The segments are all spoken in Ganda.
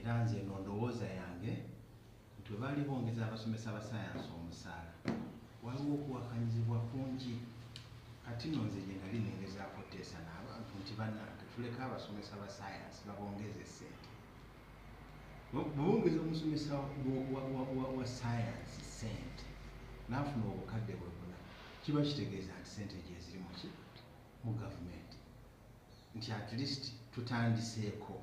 era nze eno ndowooza yange nti bwe baali bongeza abasomesa ba science omusaala waliwo okuwakanyizibwa kungi. Kati nno nze gye nali nengezaako teesa n'abantu nti bannange tuleke abasomesa ba science babongeze ssente. Bwongeza omusomesa wa science ssente n'afuna obukadde bwe buna, kiba kitegeeza nti ssente gye ziri mu gavumenti, nti at least tutandiseeko.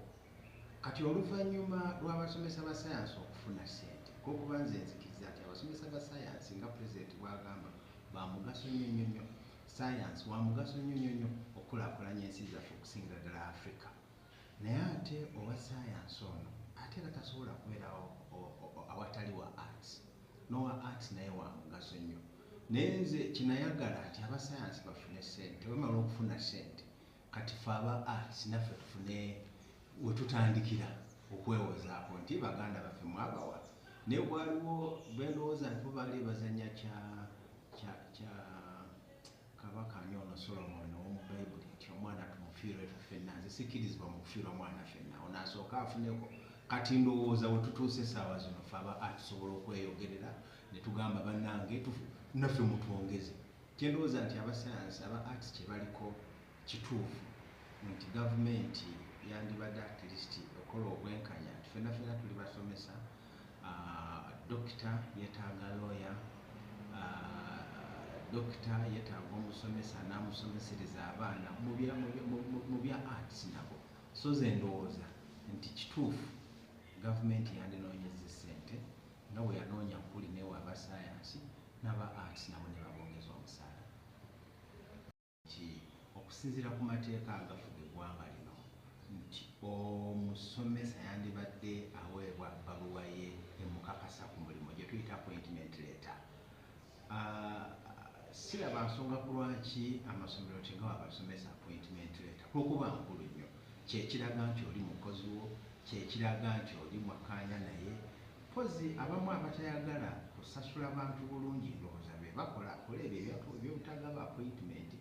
Kati oluvannyuma lw'abasomesa ba science okufuna ssente, kuba nze nzikiriza nti abasomesa ba science nga pulezidenti bw'agamba ba mugaso nnyo. Science wa mugaso nnyo okulaakulanya ensi zaffe okusingira ddala Africa. Naye ate owa science ono ate era tasobola kubeerawo awatali wa arts. N'owa arts naye wa mugaso nnyo. Naye nze kinayagala nti aba science bafune ssente, bamala okufuna ssente kati ffe aba arts naffe tufune we tutandikira okwewozaako nti baganda baffe mwabawa. Naye waliwo bendowooza nti bo baali bazanya kya kabaka ani ono Solomon ow'omu Bayibuli nti omwana tumufiirwe ffenna. Nze sikkirizibwa mu kufiirwa mwana ffenna, ono asooka afuneko. Kati ndowooza we tutuuse essaawa zino ffe aba arts tusobola okweyogerera ne tugamba bannange naffe mutwongeze. Kyendowooza nti aba science aba arts kye baliko kituufu nti gavumenti yandibadde at least okola obwenkanya nti ffenna tuli basomesa. Dokita yeetaaga lawyer, dokita yeetaaga omusomesa n'amusomesereza abaana mu bya arts nabo. So ze ndowooza nti kituufu gavumenti yandinoonyeza ssente nga bwe yanoonya kuli newa aba science n'aba arts nabo ne babongeza omusaala. Okusinziira ku mateeka agafuga eggwanga lino nti omusomesa yandibadde aweebwa bbaluwa ye emukakasa ku mulimu gye tuyita appointment letter. Siraba nsonga ku lwaki amasomero tegawa abasomesa appointment letter, kuba nkulu nnyo. Kyekiraga nti oli mukozi wo, kyekiraga nti oli mwakkaanya naye. Mpozi abamu abatayagala kusasula bantu bulungi ndowooza be bakola ebyo ebyobutagaba appointment.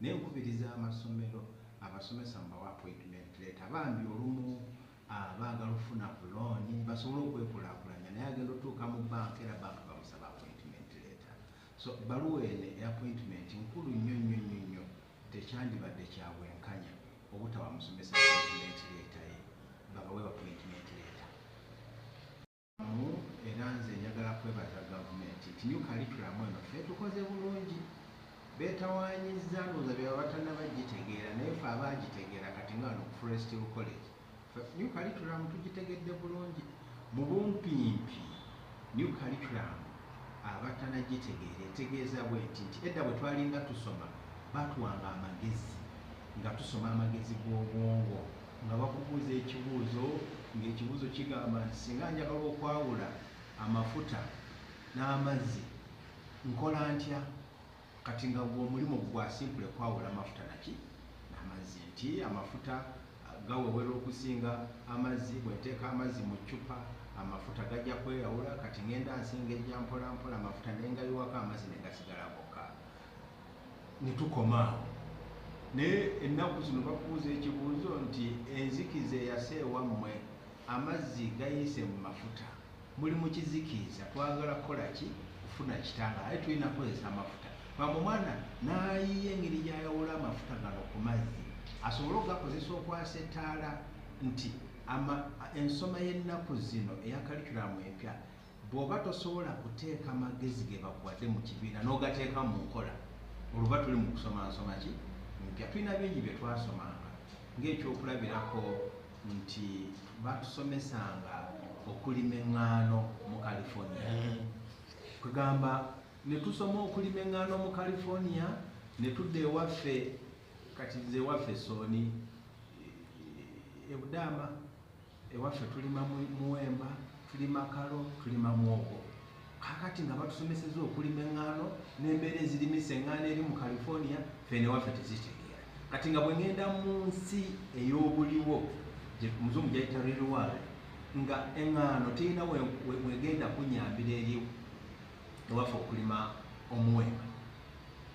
Naye nkubiriza amasomero abasomesa mubawa appointment letter. Bambi olumu baagala okufuna ku looni basobole okwekulaakulanya, naye agenda otuuka mu banka era banka bamusaba appointment letter. So baluwa eno appointment nkulu nnyo tekyandibadde kya bwenkanya obutawa musomesa appointment letter ye, babawe appointment letter. Era nze njagala kwebaza gavumenti nti new curriculum eno ffe tukoze bulungi. Beetawaanyizza ndowooza bye batanabagitegeera, naye ffe abaagitegeera kati nga wano ku Forest Hill College new curriculum tugitegedde bulungi mu bumpimpi. New curriculum abatanagitegeera etegeeza bweti nti edda bwe twalinga tusoma batuwanga amagezi nga tusoma amagezi g'obwongo nga bakubuuza ekibuuzo ng'ekibuuzo kigamba nti singa njagala okwawula amafuta n'amazzi nkola ntya? Kati nga omulimu gwa simple kwawula amafuta n'amazzi, nti amafuta gawewera okusinga amazzi. Bwenteeka amazzi mu ccupa amafuta gajja kweyawula. Kati ngenda nsinga ejja mpola mpola amafuta nengayiwako amazzi ne gasigala gokka. Ne tukoma awo. Naye ennaku zino bakubuuza ekibuuzo nti enzikiza eyase ewammwe amazzi gayiise mu mafuta, muli mu kizikiza, twagala kukola ki? Kufuna kitanga, aye tulina kukozesa amafuta. Omwana n'ayiiya engeri gy'ayawula amafuta gano ku mazzi asobole okugakozesa okwasa ettaala. Nti ensoma y'ennaku zino eya kalikulamu empya bw'oba tosobola kuteeka magezi ge bakuwadde mu kibiina n'ogateeka mu nkola, oluba tuli mu kusoma nsoma ki mpya. Tulina bingi bye twasomanga ng'ekyokulabirako nti batusomesanga okulima eŋŋaano mu California. Kugamba ne tusoma okulima eŋŋaano mu California ne tudda ewaffe. Kati nze ewaffe Sooni Ebudaama ewaffe tulima muwemba, tulima kalo, tulima mwogo. Kakati nga batusomeseza okulima eŋŋaano n'embeera ezirimisa eŋŋaano eri mu California ffe n'ewaffe tezitegeera. Kati nga bwe ngenda mu nsi ey'obuliwo muzungu gyayita real world, nga eŋŋaano terina wegenda kunyambira eri ewaffe okulima omuwemba.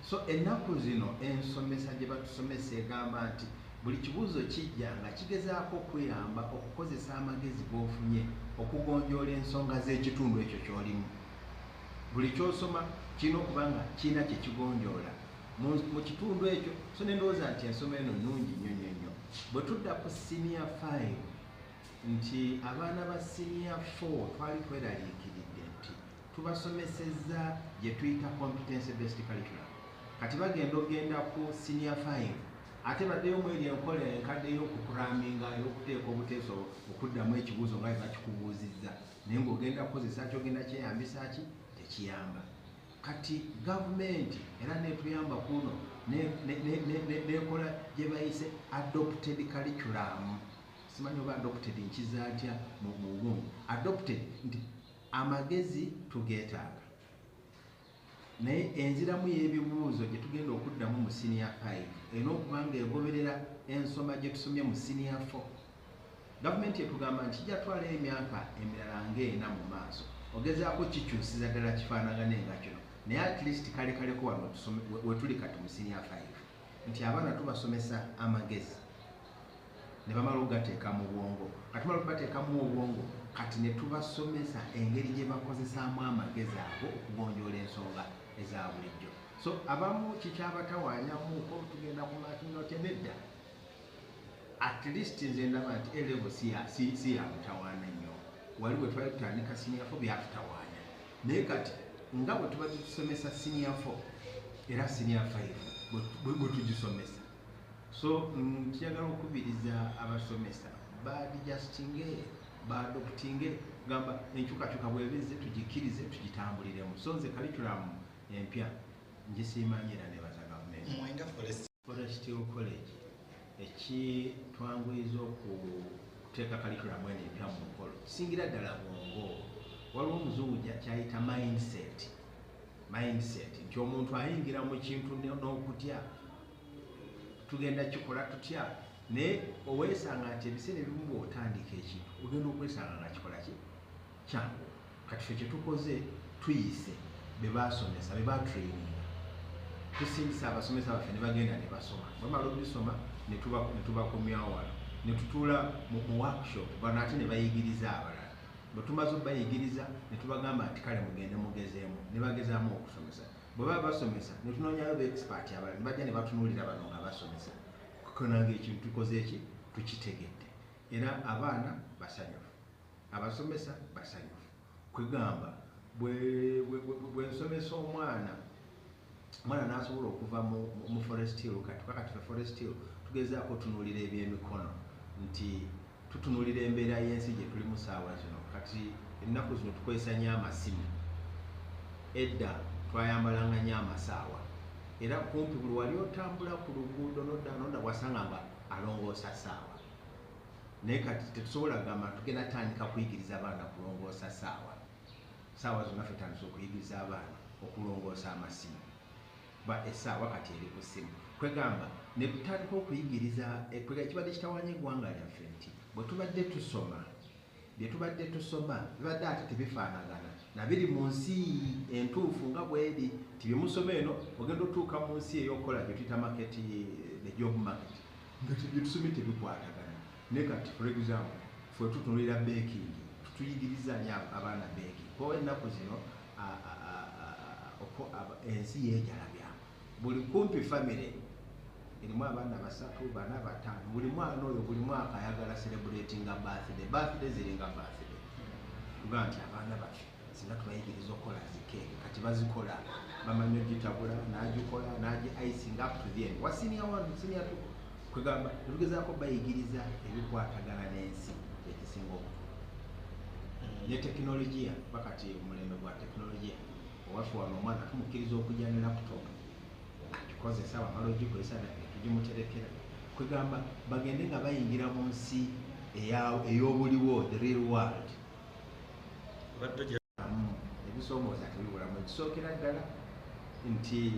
So ennaku zino ensomesa gye batusomesa egamba nti buli kibuuzo kijja nga kigezaako okuyamba okukozesa amagezi g'ofunye okugonjoola ensonga z'ekitundu ekyo ky'olimu. Buli ky'osoma kirina okuba nga kirina kye kigonjoola mu kitundu ekyo. So ne ndowooza nti ensoma eno nnungi nnyo. Bwe tudda ku senior 5 nti abaana ba senior 4 twali tweraliikiridde nti tubasomesezza gye tuyita competence based curriculum. Kati bagenda ogenda ku senior 5 ate baddeyo mu eri enkola enkadde y'okukuraminga y'okuteeka obuteeso okuddamu ekibuuzo nga bakikubuuzizza naye ng'ogenda kukozesa kyogenda kyeyambisa ki tekiyamba. Kati gavumenti era netuyamba kuno nekola gye bayise adopted curriculum. Simanyi oba adopted nkiza atya mu bwongo. Adopted nti amagezi tugeetaaga naye enziramu y'ebibuuzo gye tugenda okuddamu mu senior 5 erina okuba nga egoberera ensoma gye tusomye mu senior 4. Gavumenti etugamba nti kijja twala emyaka emirala ng'ena mu maaso ogezaako kikyusiza ddala kifaanagane nga kino naye at least kaleko wano we tuli kati mu senior 5 nti abaana tubasomesa amagezi ne bamala okugateeka mu bwongo. Kati tumala okubateeka mu obwongo kati ne tubasomesa engeri gye bakozesaamu amagezi ago okugonjoola ensonga eza bulijjo. So abamu kikyabatawaanyamuko tugenda ku makinoote nedda. At least nze ndaba nti A-level si ya mutawaana nnyo. Wali bwe twali tutandika senior 4 byatutawaanya naye kati nga bwe tuba tusomesa senior 4 era senior 5 bwe tugisomesa. So kiyagala okubiriza abasomesa badijustinge badoptinge gamba enkyukakyuka bwebeze tugikkirize tugitambuliremu. So nze curriculum empya ngisimanyira ne baza gavumenti. Forest Hill College ekitwanguyiza okuteeka curriculum eno empya mu nkolo kisingira ddala bwongo. Waliwo omuzungu kyayita mindset nti omuntu ayingira mu kintu n'okutya tugenda kikola tutya naye oweesanga nti ebiseera ebimu bw'otandika ekintu ogenda okwesanga nga kikola kyangu. Kati ffe kyetukoze tuyise be basomesa be batraininga tusindisa abasomesa baffe ne bagenda ne basoma. Bamala obisoma ne tubakomyawo wano ne tutuula mu workshop bano ate ne bayigiriza abalala. Bwe tumaze okubayigiriza ne tubagamba nti kale mugende mugezeemu ne bagezaamu okusomesa. Bwe baba basomesa ne tunoonyayo ba-expert abalala ne bajja ne batunuulira bano nga basomesa konanga ekintu tukoze eki tukitegedde era abaana basanyufu abasomesa basanyufu. Kwegamba bwe nsomesa omwana n'asobola okuva mu Forest Hill kati kakati Forest Hill tugezaako tunuulira ebyemikono nti tutunuulira embeera y'ensi gye tuli mu ssaawa zino. Kati ennaku zino tukozesa nnyo amasimu. Edda twayambalanga nnyo amasaawa era kumpi buli wali otambula ku luguudo nodda wasanga nga alongoosa ssaawa naye kati tetusobola kugamba tugenda tandika kuyigiriza abaana kulongoosa ssaawa zonna ffe tandisa okuyigiriza abaana okulongoosa amasimu essaawa kati eri ku ssimu. Kwegamba ne tutandika okuyigiriza ekibadde kitawaanya eggwanga lyaffe nti bwe tubadde tusoma bye tubadde tusoma bibadde ate tebifaanagana na biri mu nsi entuufu nga bweri ti bye musoma eno ogenda otuuka mu nsi ey'okukola gye tuyita market the job market nga bye tusomye tebikwatagana. Naye kati for example ffe tutunuulira baking tutuyigiriza nnyo abaana baking kuba ennaku zino ensi yeejalabya buli kumpi famire erimu abaana 3 4 5 buli mwana oyo buli mwaka ayagala celebratinga birthday ziringa birthday. Kuga nti abaana baffe singa tubayigiriza okukola zikeeki kati bazikola bamanyi ogitabula n'agikola n'agi icing up to the end wa senior 1 senior 2. Kwegamba tugezaako bayigiriza ebikwatagana n'ensi ekisinga obukulu ne tekinologiya bakati omulembe gwa tekinologiya owaffe wano omwana tumukkiriza okujja ne laptop agikozesa wamala ogikozesa tugimuterekera. Kwegamba bagende nga bayingira mu nsi ey'obuliwo the real world. Ebisoomooza tebibulamu ekisookera ddala nti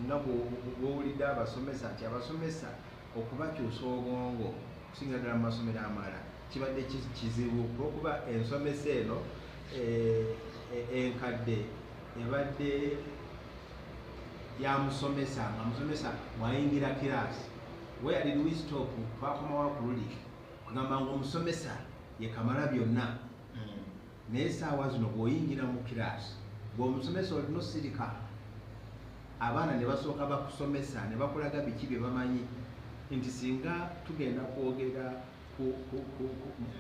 nga bw'owulidde abasomesa nti abasomesa okubakyusa obwongo okusingira ddala mu masomero amalala kibadde kizibu olwokuba ensomesa eno enkadde ebadde yamusomesa nga musomesa mwayingira kiraasi where did we stop twakomawo ku luli kugamba ng'omusomesa ye kamala byonna naye essaawa zino bw'oyingira mu kiraasi ng'omusomesa olina osirika abaana ne basooka bakusomesa ne bakulaga biki bye bamanyi nti singa tugenda kwogera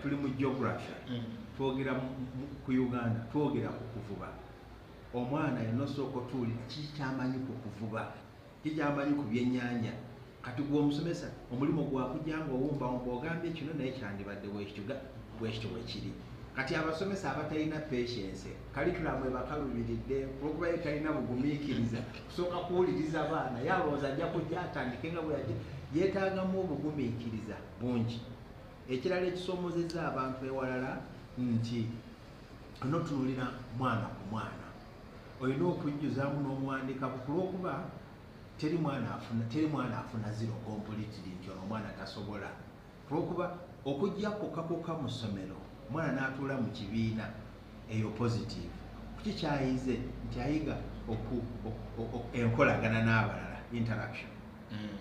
tuli mu geography twogera ku Uganda twogera ku kuvuba omwana yenna osooka otuwulira kiki kyamanyi ku kuvuba kiki kyamanyi ku byennyanja kati gwe omusomesa omulimu gwakujja ng'owumbawumba ogambye kino naye kyandibadde bwekityo bwekiri kati abasomesa abatalina patience curriculum ebakalubiridde olwokuba ye talina bugumiikiriza kusooka kuwuliriza abaana yalowooza ajja kujja atandike nga bwe yajja yeetaagamu obugumiikiriza bungi ekirala ekisoomozezza abantu ewalala nti onotunuulira mwana ku mwana olina okujjuzaamu n'omuwandika kulwokuba teri mwana afuna zero completely nti ono omwana tasobola kulwokuba okujja kokka mu ssomero omwana n'atuula mu kibiina eyo positive kuki kyayize nti ayiga enkolagana n'abalala interaction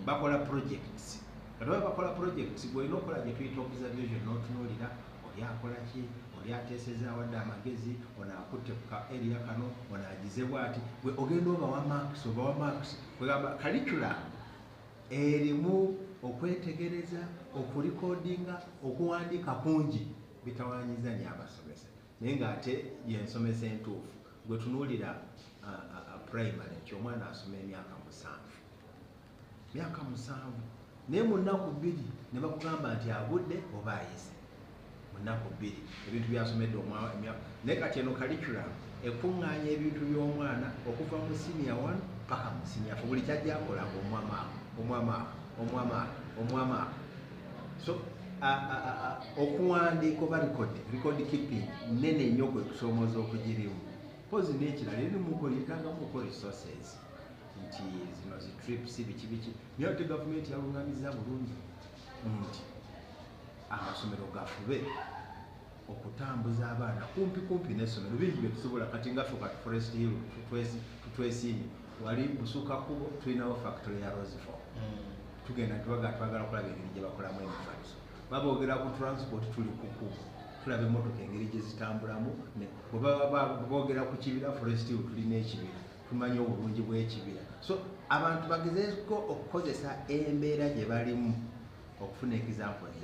bakola projects kati bwe bakola projects bw'olina okola gye tuyita observation n'otunuulira oli akola ki oli ateeseza wadde amagezi ono akutte ku ka area kano ono agize bw'ati gwe ogenda obawa marks kwegamba curriculum erimu okwetegereza okulikodinga okuwandiika kungi bitawanyiza nnyo abasomesa naye ng'ate yensomesa entuufu gwe tunuulira primary nti omwana asoma emyaka 7 naye mu nnaku 2 ne bakugamba nti agudde oba ayize mu nnaku 2 ebintu byasomedde emyaka naye kati eno curriculum ekuŋŋaanya ebintu by'omwana okuva mu senior 1 paka mu senior 4 buli kyajja akolanga omwamaaka so okuwandiika oba record keeping nene nnyo gwe kusomooza okugirimu pozi n'ekirala erimukolyetagamuko resources nti zino zi trips biki naye ate gavumenti yaluŋŋamiza bulungi nti amasomero gafube okutambuza abaana kumpi n'essomero bingi bye tusobola kati nga ffe kati Forest Hill tutwesiimye wali busuka kubo tulinawo factory ya Rosefort tugenda twagala kulaba engeri gye bakolamu emifaliso baboogera ku transport tuli kuku tulaba emmotoka engeri gye zitambulamu boogera ku kibira Forest Hill tulina ekibira tumanyi obulungi bw'ekibira so abantu bagezeeko okukozesa embeera gye balimu okufuna examples